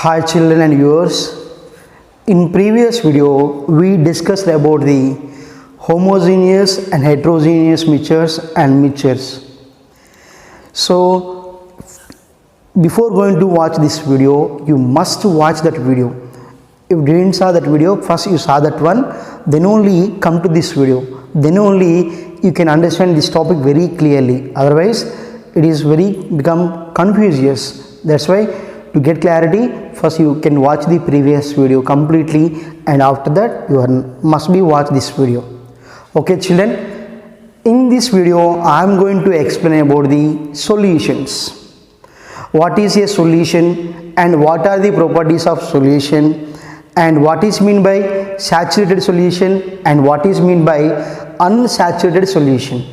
Hi children and viewers. In previous video we discussed about the homogeneous and heterogeneous mixtures and mixtures. So before going to watch this video, you must watch that video. If you didn't saw that video, first you saw that one, then only come to this video. Then only you can understand this topic very clearly. Otherwise it is very become confused. That's why to get clarity, first you can watch the previous video completely, and after that you must be watch this video. Okay children, in this video I am going to explain about the solutions. What is a solution and what are the properties of solution, and what is mean by saturated solution and what is mean by unsaturated solution.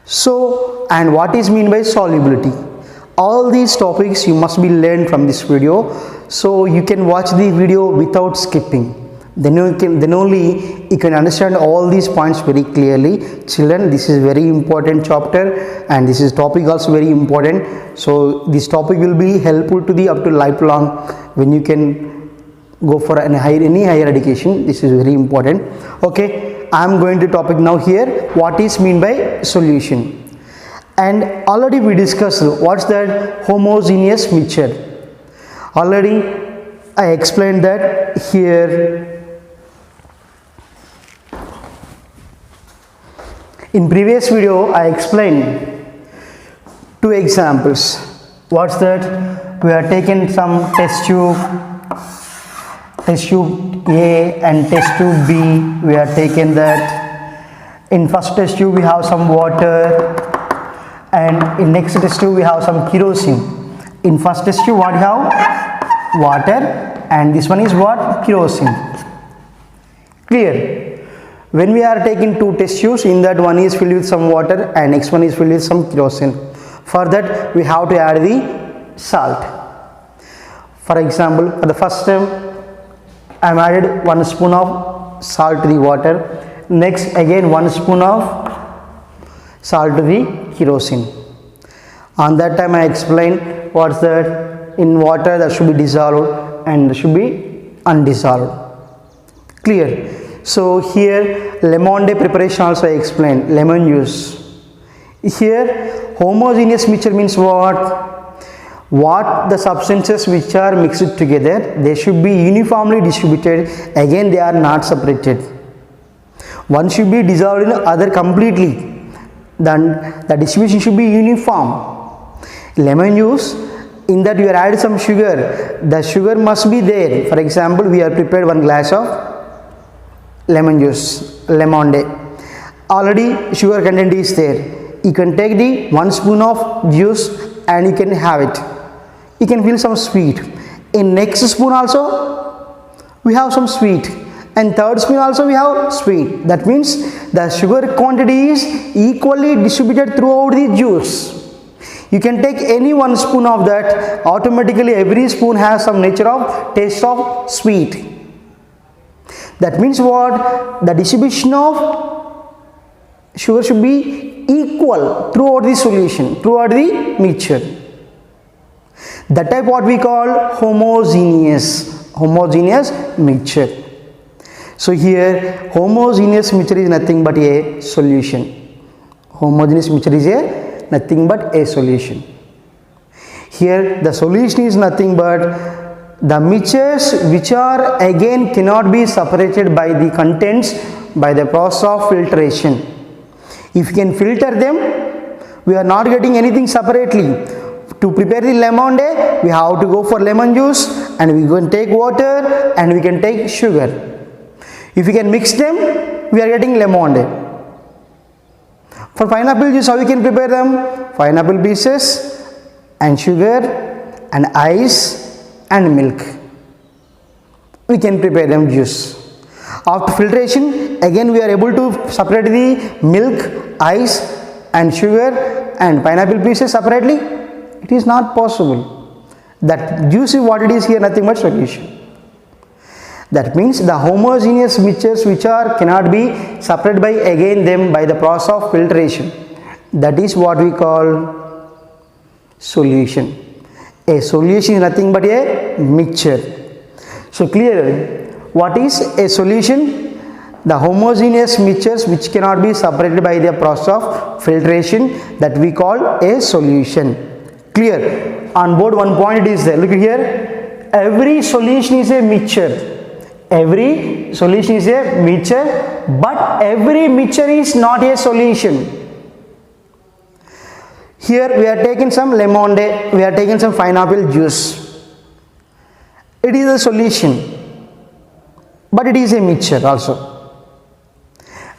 So, and what is mean by solubility. All these topics you must be learned from this video, so you can watch the video without skipping. Then only you can understand all these points very clearly. Children, this is very important chapter and this is topic also very important. So this topic will be helpful to the up to lifelong when you can go for any higher education. This is very important. Okay, I am going to topic now here. What is mean by solution? And already we discussed what's that homogeneous mixture. Already I explained that here. In previous video I explained two examples. What's that? We are taking some test tube A and test tube B. We are taking that. In first test tube we have some water, and in next test tube we have some kerosene. In first test tube what we have? Water, and this one is what? Kerosene. Clear? When we are taking two test tubes, in that one is filled with some water and next one is filled with some kerosene. For that we have to add the salt. For example, for the first time I am added 1 spoon of salt to the water. Next again 1 spoon of salt to the kerosene. On that time I explained what's that? In water that should be dissolved and that should be undissolved. Clear? So here lemonade preparation also I explained, lemon juice. Here homogeneous mixture means what? What the substances which are mixed together, they should be uniformly distributed. Again they are not separated. One should be dissolved in other completely. Then the distribution should be uniform. Lemon juice, in that you are added some sugar, the sugar must be there. For example, we are prepared 1 glass of lemon juice, lemonade. Already sugar content is there. You can take the 1 spoon of juice and you can have it. You can feel some sweet. In next spoon also we have some sweet, and third spoon also we have sweet. That means the sugar quantity is equally distributed throughout the juice. You can take any 1 spoon of that, automatically every spoon has some nature of taste of sweet. That means what? The distribution of sugar should be equal throughout the solution, throughout the mixture. That type what we call homogeneous mixture. So here homogeneous mixture is nothing but a solution. Homogeneous mixture is nothing but a solution. Here the solution is nothing but the mixtures which are again cannot be separated by the contents by the process of filtration. If you can filter them, we are not getting anything separately. To prepare the lemonade, we have to go for lemon juice, and we can take water and we can take sugar. If we can mix them, we are getting lemonade. For pineapple juice, how we can prepare them? Pineapple pieces and sugar and ice and milk. We can prepare them juice. After filtration, again we are able to separate the milk, ice and sugar and pineapple pieces separately. It is not possible. That juice is what it is here, nothing but solution. That means the homogeneous mixtures which are cannot be separated by again them by the process of filtration. That is what we call solution. A solution is nothing but a mixture. So clear, what is a solution? The homogeneous mixtures which cannot be separated by the process of filtration, that we call a solution. Clear? On board one point it is there. Look here. Every solution is a mixture. Every solution is a mixture, but every mixture is not a solution. Here we are taking some lemonade, we are taking some pineapple juice. It is a solution, but it is a mixture also.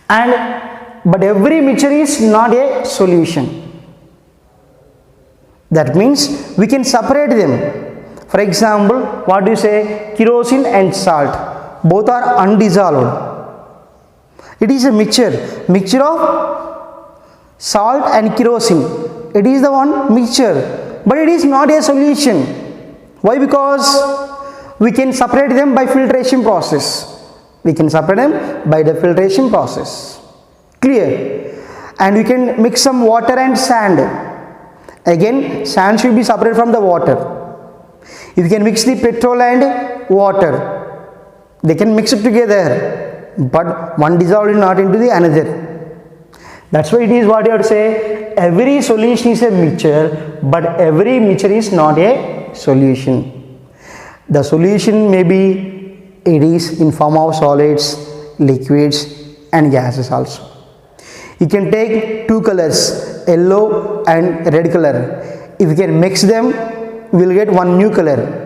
But every mixture is not a solution. That means we can separate them. For example, what do you say? Kerosene and salt. Both are undissolved. It is a mixture of salt and kerosene. It is the one mixture, but it is not a solution. Why? Because we can separate them by filtration process. We can separate them by the filtration process. Clear? And we can mix some water and sand. Again, sand should be separated from the water. If you can mix the petrol and water, they can mix it together, but one dissolved not into the another. That's why it is what you have to say, every solution is a mixture, but every mixture is not a solution. The solution may be, it is in form of solids, liquids and gases also. You can take two colors, yellow and red color. If you can mix them, we will get one new color.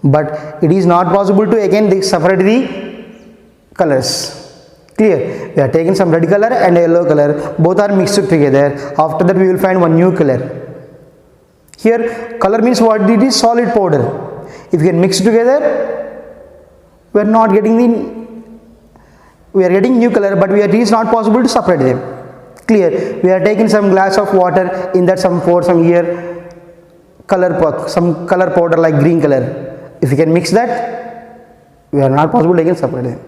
But it is not possible to again separate the colors. Clear? We are taking some red color and yellow color, both are mixed together. After that we will find one new color. Here color means what? It is solid powder. If you can mix together, we are not getting we are getting new color, but it is not possible to separate them. Clear? We are taking some glass of water, in that some here some color powder like green color. If you can mix that, we are not possible to separate them.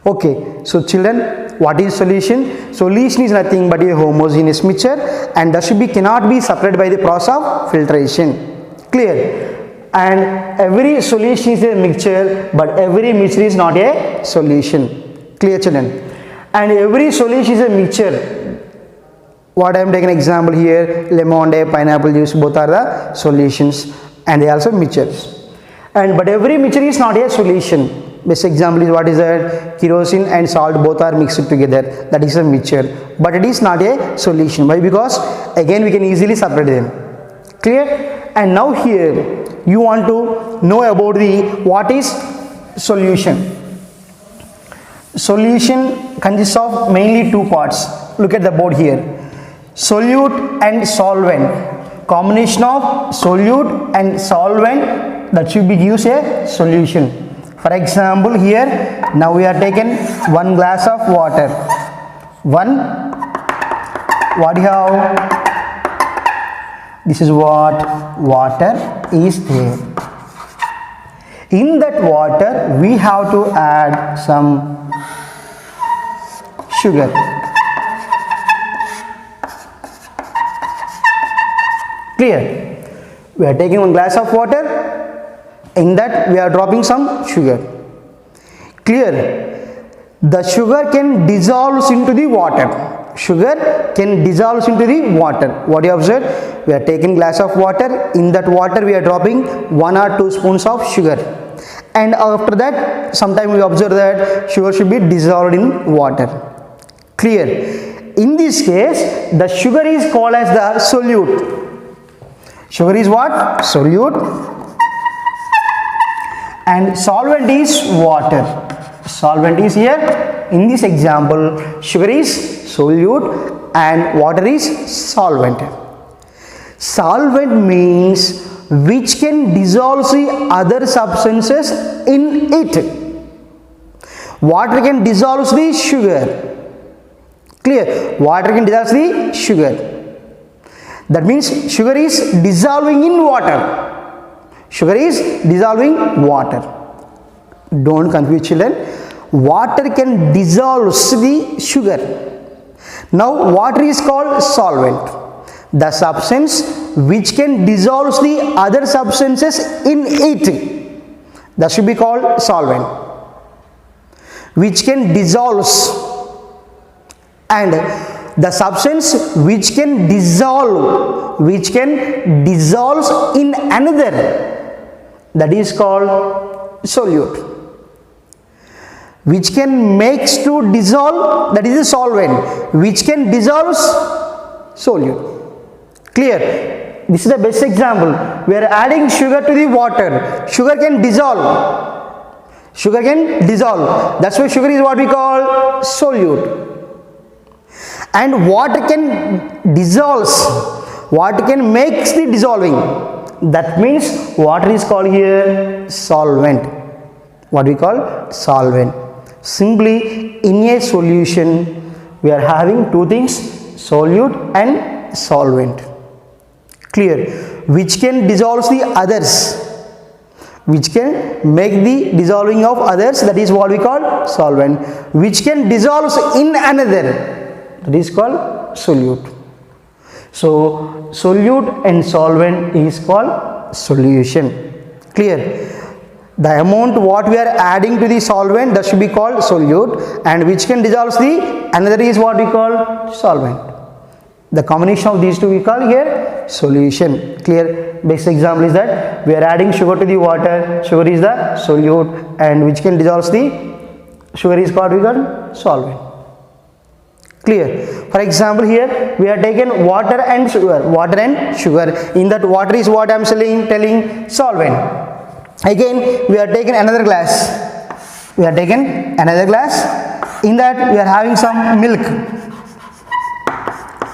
Okay, so children, what is solution? Solution is nothing but a homogeneous mixture, and that cannot be separated by the process of filtration. Clear? And every solution is a mixture, but every mixture is not a solution. Clear, children? And every solution is a mixture. What I am taking example here, lemonade, pineapple juice, both are the solutions, and they are also mixtures. But every mixture is not a solution. Best example is what is that? Kerosene and salt both are mixed together. That is a mixture, but it is not a solution. Why? Because again we can easily separate them. Clear? And now here you want to know about the what is solution. Solution consists of mainly two parts. Look at the board here. Solute and solvent. Combination of solute and solvent, that should be gives a solution. For example, here now we are taken one glass of water. What you have? This is what water is there. In that water we have to add some sugar. Clear? We are taking one glass of water. In that we are dropping some sugar. Clear? The sugar can dissolve into the water. Sugar can dissolve into the water. What you observe? We are taking glass of water. In that water we are dropping 1 or 2 spoons of sugar. And after that, sometime we observe that sugar should be dissolved in water. Clear? In this case, the sugar is called as the solute. Sugar is what? Solute. And solvent is water. Solvent is here. In this example, sugar is solute and water is solvent. Solvent means which can dissolve the other substances in it. Water can dissolve the sugar. Clear? Water can dissolve the sugar. That means sugar is dissolving in water. Sugar is dissolving water. Don't confuse, children. Water can dissolve the sugar. Now water is called solvent. The substance which can dissolve the other substances in it, that should be called solvent. Which can dissolve, and the substance which can dissolve in another, that is called solute. Which can makes to dissolve, that is a solvent. Which can dissolve, solute. Clear? This is the best example. We are adding sugar to the water. Sugar can dissolve. Sugar can dissolve. That's why sugar is what we call solute. And water can dissolve. Water can make the dissolving. That means water is called here solvent. What we call solvent. Simply in a solution we are having two things, solute and solvent. Clear? Which can dissolve the others, which can make the dissolving of others, that is what we call solvent. Which can dissolve in another, that is called solute. So solute and solvent is called solution. Clear? The amount what we are adding to the solvent, that should be called solute, and which can dissolve the another is what we call solvent. The combination of these two we call here solution. Clear? Basic example is that we are adding sugar to the water. Sugar is the solute, and which can dissolve the sugar is called we call solvent. Clear? For example, here we are taken water and sugar. Water and sugar. In that water is what I am telling solvent. Again we are taking another glass. We are taking another glass. In that we are having some milk.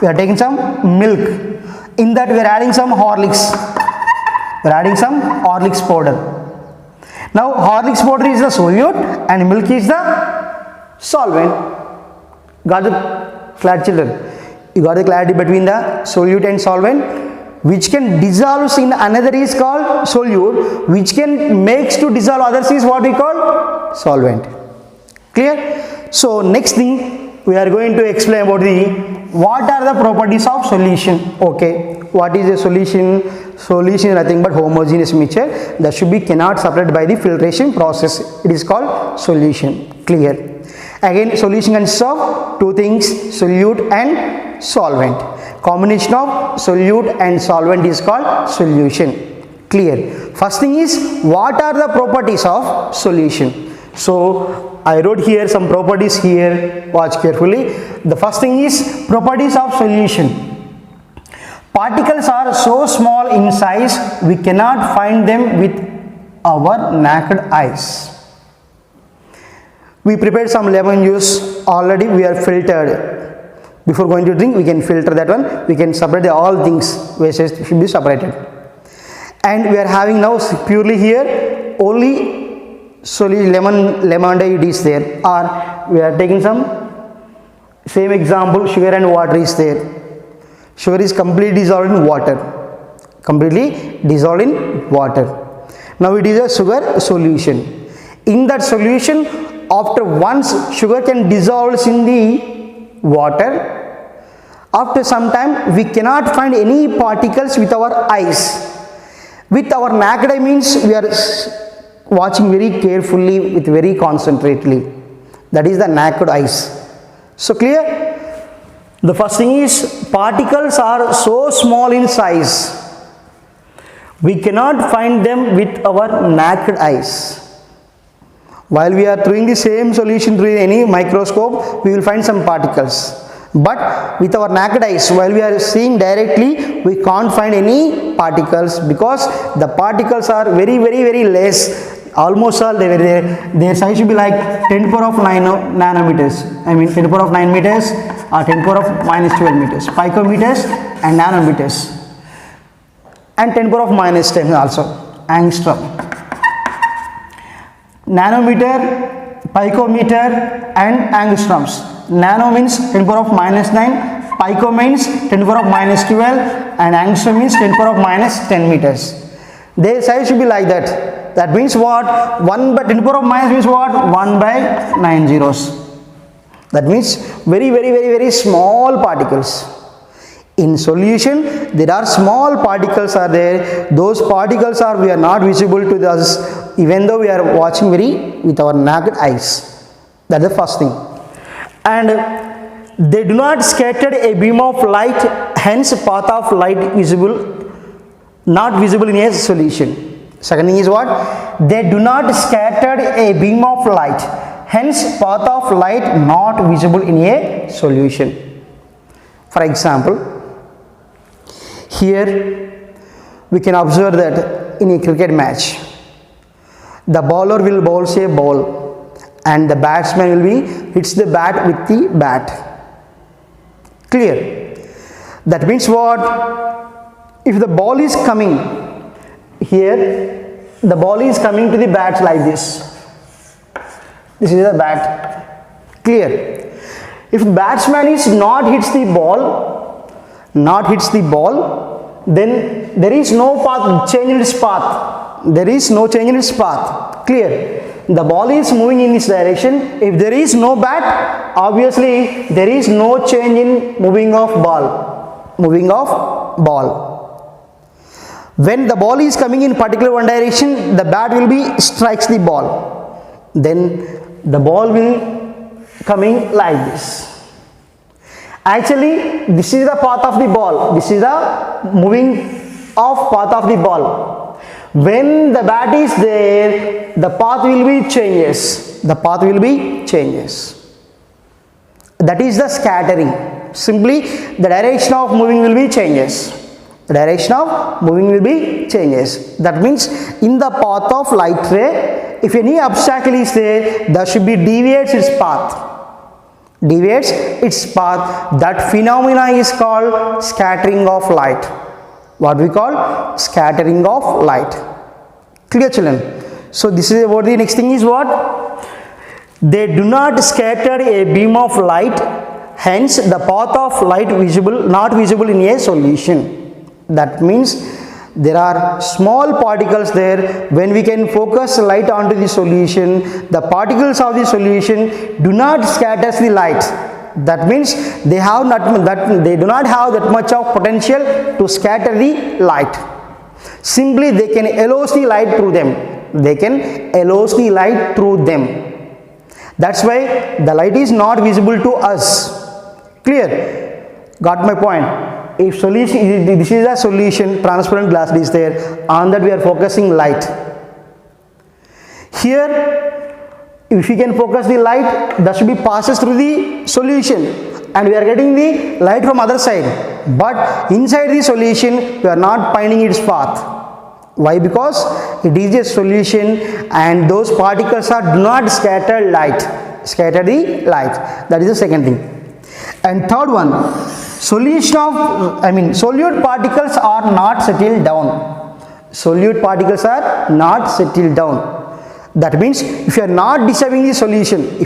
We are taking some milk. In that we are adding some Horlicks. We are adding some Horlicks powder. Now Horlicks powder is the solute and milk is the solvent. Got the clarity, children? You got the clarity between the solute and solvent? Which can dissolve in another is called solute. Which can makes to dissolve others is what we call solvent. Clear? So next thing we are going to explain about the what are the properties of solution. Okay, what is a solution? Solution is nothing but homogeneous mixture that should be cannot separate by the filtration process. It is called solution. Clear? Again, solution consists of two things, solute and solvent. Combination of solute and solvent is called solution. Clear? First thing is, what are the properties of solution? So I wrote here some properties here. Watch carefully. The first thing is properties of solution. Particles are so small in size we cannot find them with our naked eyes. We prepared some lemon juice already. We are filtered. Before going to drink, we can filter that one. We can separate all things. Wastes should be separated. And we are having now purely here only solely lemonade is there. Or we are taking some same example, sugar and water is there. Sugar is completely dissolved in water. Completely dissolved in water. Now it is a sugar solution. In that solution, after once sugar can dissolve in the water, after some time we cannot find any particles with our eyes. With our naked eye means we are watching very carefully with very concentrately. That is the naked eyes. So clear? The first thing is particles are so small in size we cannot find them with our naked eyes. While we are doing the same solution through any microscope, we will find some particles. But with our naked eyes, while we are seeing directly, we can't find any particles because the particles are very less. Almost all their size should be like 10 to the power of 9 nanometers. I mean 10 to the power of 9 meters or 10 to the power of minus 12 meters. Picometers and nanometers. And 10 to the power of minus 10 also. Angstrom. Nanometer, picometer and angstroms. Nano means 10 to the power of minus 9, pico means 10 to the power of minus 12 and angstrom means 10 to the power of minus 10 meters. Their size should be like that. That means what? 1 by 10 to the power of minus means what? 1 by 9 zeros. That means very small particles. In solution, there are small particles are there. Those particles are we are not visible to us, even though we are watching with our naked eyes. That's the first thing. And they do not scatter a beam of light, hence path of light visible, not visible in a solution. Second thing is what? They do not scatter a beam of light, hence path of light not visible in a solution. For example, here we can observe that in a cricket match, the bowler will bowl a ball and the batsman will be hits the bat with the bat. Clear? That means what? If the ball is coming here, the ball is coming to the bat like this. This is the bat. Clear? If batsman is not hits the ball, then there is no path, change in its path. There is no change in its path. Clear? The ball is moving in this direction. If there is no bat, obviously there is no change in moving of ball. When the ball is coming in particular one direction, the bat will be strikes the ball. Then the ball will coming like this. Actually, this is the path of the ball. This is the moving of path of the ball. When the bat is there, the path will be changes. The path will be changes. That is the scattering. Simply, the direction of moving will be changes. The direction of moving will be changes. That means, in the path of light ray, if any obstacle is there, that should be deviates its path. Deviates its path. That phenomena is called scattering of light. What we call scattering of light. Clear, children? So this is about the next thing is what? They do not scatter a beam of light, hence the path of light not visible in a solution. That means there are small particles there. When we can focus light onto the solution, the particles of the solution do not scatter the light. That means they do not have that much of potential to scatter the light. Simply they can elose the light through them. That's why the light is not visible to us. Clear? Got my point? If solution, this is a solution, transparent glass is there, on that we are focusing light. Here, if we can focus the light, that should be passes through the solution, and we are getting the light from other side. But inside the solution, we are not finding its path. Why? Because it is a solution, and those particles do not scatter the light. That is the second thing. And third one, solute particles are not settled down. Solute particles are not settled down. That means if you are not disturbing the solution,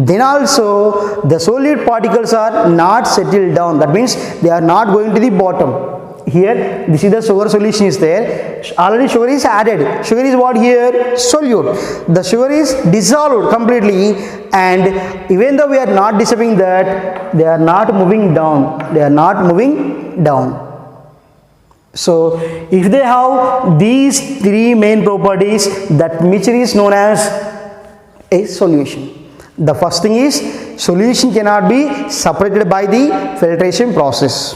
then also the solute particles are not settled down. That means they are not going to the bottom. Here, this is the sugar solution is there. Already sugar is added. Sugar is what here? Solute. The sugar is dissolved completely, and even though we are not disturbing that, they are not moving down. So, if they have these three main properties, that mixture is known as a solution. The first thing is solution cannot be separated by the filtration process.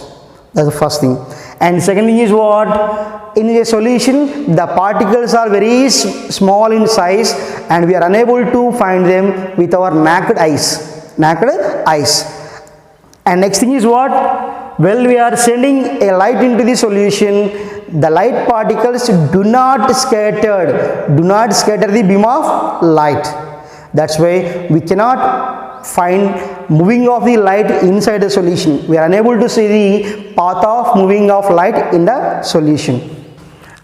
That's the first thing. And second thing is what? In a solution, the particles are very small in size, and we are unable to find them with our naked eyes. And next thing is what? Well, we are sending a light into the solution. The light particles do not scatter the beam of light. That's why we cannot find moving of the light inside the solution. We are unable to see the path of moving of light in the solution.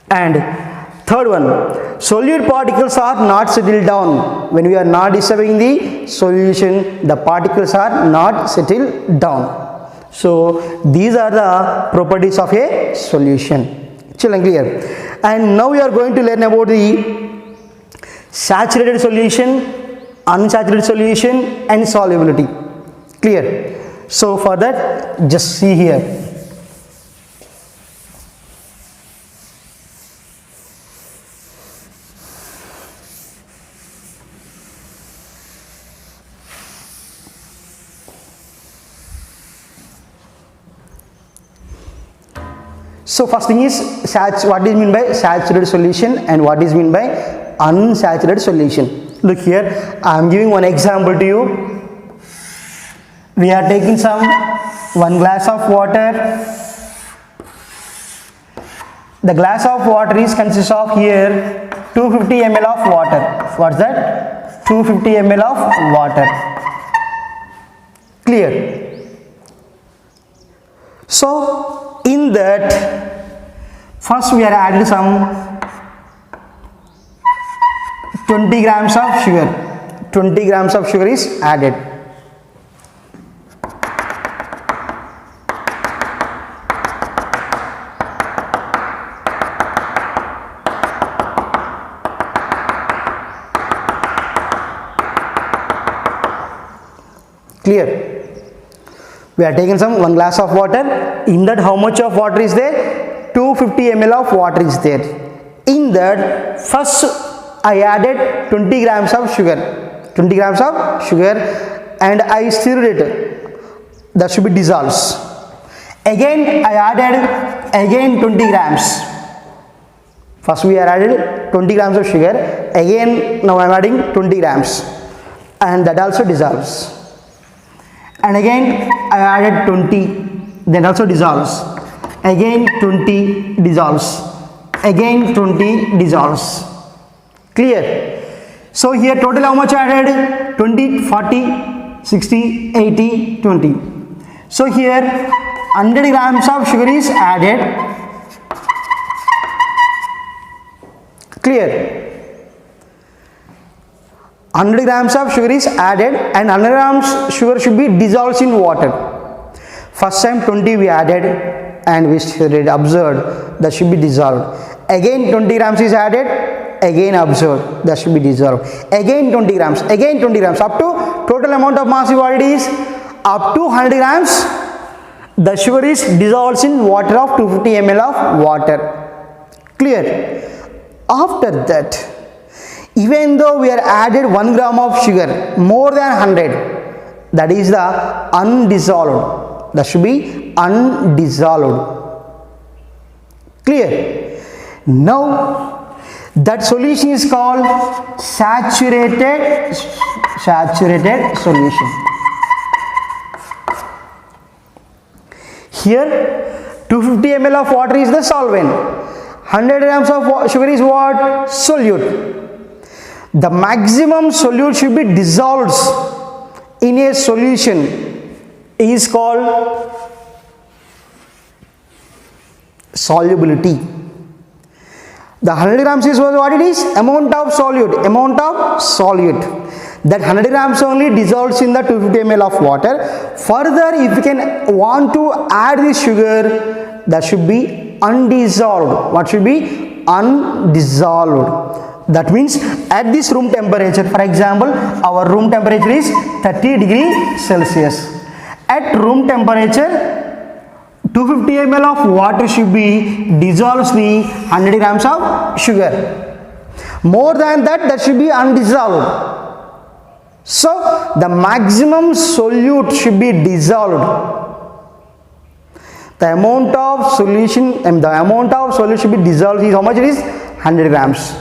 And third one, solute particles are not settled down. When we are not disturbing the solution, the particles are not settled down. So these are the properties of a solution. Children, clear? And now we are going to learn about the saturated solution, unsaturated solution, and solubility. Clear? So for that, just see here. So first thing is what is mean by saturated solution and what is mean by unsaturated solution. Look here, I am giving one example to you. We are taking one glass of water. The glass of water consists of here 250 ml of water. What's that? 250 ml of water. Clear? So in that, first we are adding some 20 grams of sugar. 20 grams of sugar is added. Clear? We are taking one glass of water. In that, how much of water is there? 250 ml of water is there. In that, first I added 20 grams of sugar. 20 grams of sugar and I stirred it. That should be dissolved. Again I added 20 grams. First we are added 20 grams of sugar. Again now I am adding 20 grams. And that also dissolves. And again I added 20, then also dissolves. Again 20 dissolves. Again 20 dissolves. Clear? So here total how much I added? 20, 40, 60, 80, 20. So here 100 grams of sugar is added. Clear? 100 grams of sugar is added and 100 grams sugar should be dissolved in water. First time 20 we added and we stirred, observed, that should be dissolved. Again 20 grams is added, again observed, that should be dissolved. Again 20 grams, again 20 grams, up to total amount of mass what it is? Up to 100 grams, the sugar is dissolved in water of 250 ml of water. Clear? After that, even though we are added 1 gram of sugar, more than 100, that is the undissolved. That should be undissolved. Clear? Now, that solution is called saturated solution. Here, 250 ml of water is the solvent. 100 grams of sugar is what? Solute. The maximum solute should be dissolved in a solution is called solubility. The 100 grams is what it is? Amount of solute. That 100 grams only dissolves in the 250 ml of water. Further, if you can want to add this sugar, that should be undissolved. What should be? Undissolved. That means at this room temperature, for example, our room temperature is 30 degrees Celsius. At room temperature, 250 ml of water should be dissolved in 100 grams of sugar. More than that, that should be undissolved. So the maximum solute should be dissolved. The amount of solution should be dissolved is how much it is? 100 grams.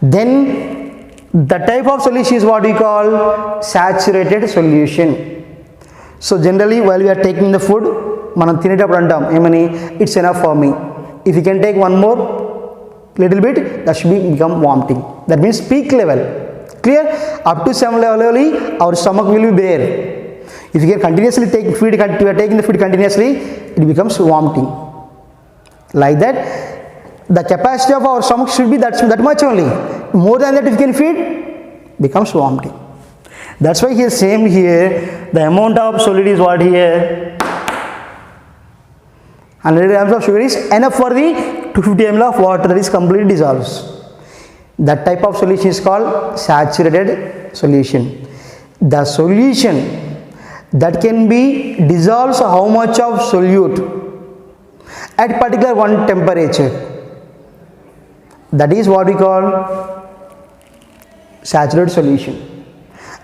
Then the type of solution is what we call saturated solution. So generally while we are taking the food, manam tinetappudu antam it's enough for me. If you can take one more little bit, that should become vomiting. That means peak level. Clear? Up to some level only our stomach will be bare. If you can continuously take food, you are taking the food continuously, it becomes vomiting. Like that, the capacity of our stomach should be that much only. More than that, if you can feed, becomes vomiting. That's why here same here, the amount of solute is what here? 100 grams of sugar is enough for the 250 ml of water that is completely dissolved. That type of solution is called saturated solution. The solution that can be dissolves how much of solute at particular one temperature. That is what we call saturated solution.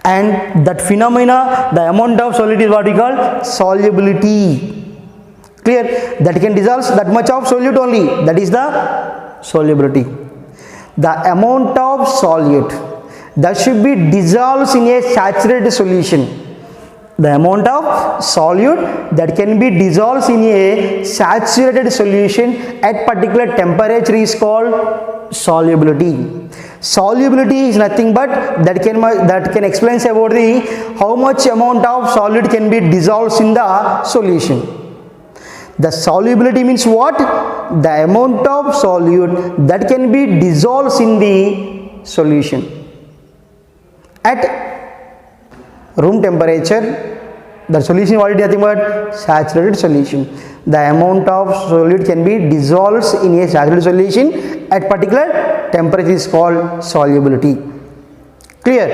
And that phenomena, the amount of solute is what we call solubility. Clear? That can dissolve that much of solute only. That is the solubility. The amount of solute that should be dissolved in a saturated solution. The amount of solute that can be dissolved in a saturated solution at particular temperature is called solubility. Solubility is nothing but that can explain about the how much amount of solute can be dissolved in the solution. The solubility means what? The amount of solute that can be dissolved in the solution at room temperature. The solution what is nothing but saturated solution. The amount of solute can be dissolved in a saturated solution at particular temperature is called solubility. Clear?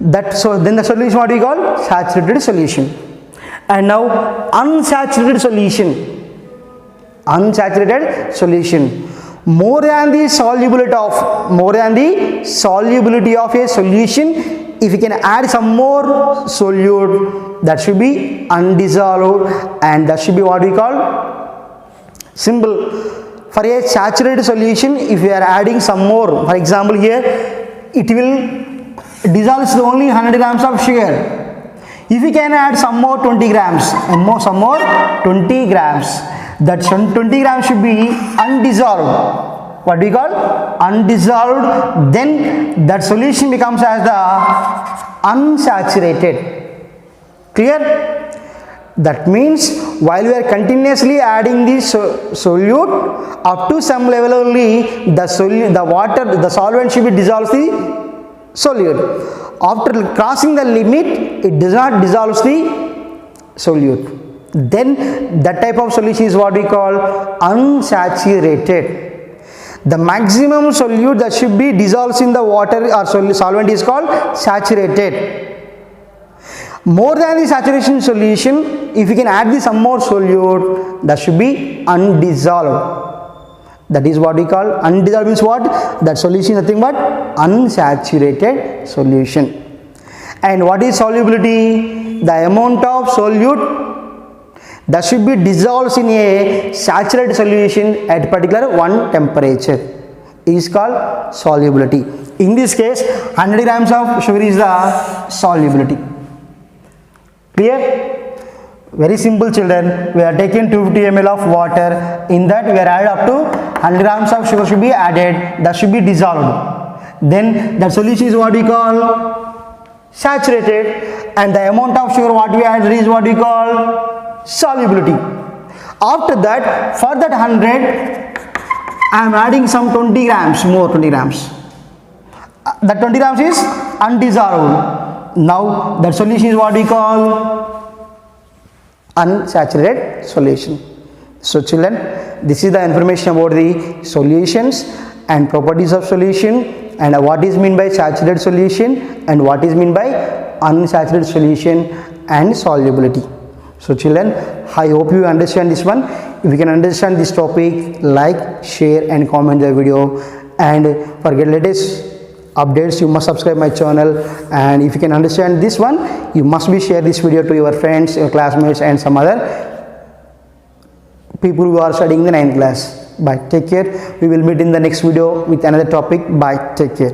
Then the solution what we call saturated solution. And now unsaturated solution. Unsaturated solution. More than the solubility of a solution, if you can add some more solute, that should be undissolved, and that should be what we call simple. For a saturated solution, if we are adding some more, for example here, it will dissolve only 100 grams of sugar. If we can add some more 20 grams, some more 20 grams, that 20 grams should be undissolved. What we call undissolved, then that solution becomes as the unsaturated. Clear? That means while we are continuously adding this solute, up to some level only the solvent should be dissolved the solute. After crossing the limit, it does not dissolve the solute. Then that type of solution is what we call unsaturated. The maximum solute that should be dissolved in the water or solvent is called saturated. More than the saturation solution, if you can add some more solute, that should be undissolved. That is what we call undissolved means what? That solution is nothing but unsaturated solution. And what is solubility? The amount of solute that should be dissolved in a saturated solution at particular one temperature is called solubility. In this case, 100 grams of sugar is the solubility. Clear? Very simple, children. We are taking 250 ml of water. In that we are added up to 100 grams of sugar should be added. That should be dissolved. Then that solution is what we call saturated, and the amount of sugar what we add is what we call solubility. After that, for that 100, I am adding some 20 grams, more 20 grams. That 20 grams is undissolved. Now that solution is what we call unsaturated solution. So children, this is the information about the solutions and properties of solution, and what is meant by saturated solution and what is meant by unsaturated solution and solubility. So children, I hope you understand this one. If you can understand this topic, like, share and comment the video, and for get latest updates you must subscribe my channel. And if you can understand this one, you must be share this video to your friends, your classmates and some other people who are studying the 9th class. Bye, take care. We will meet in the next video with another topic. Bye, take care.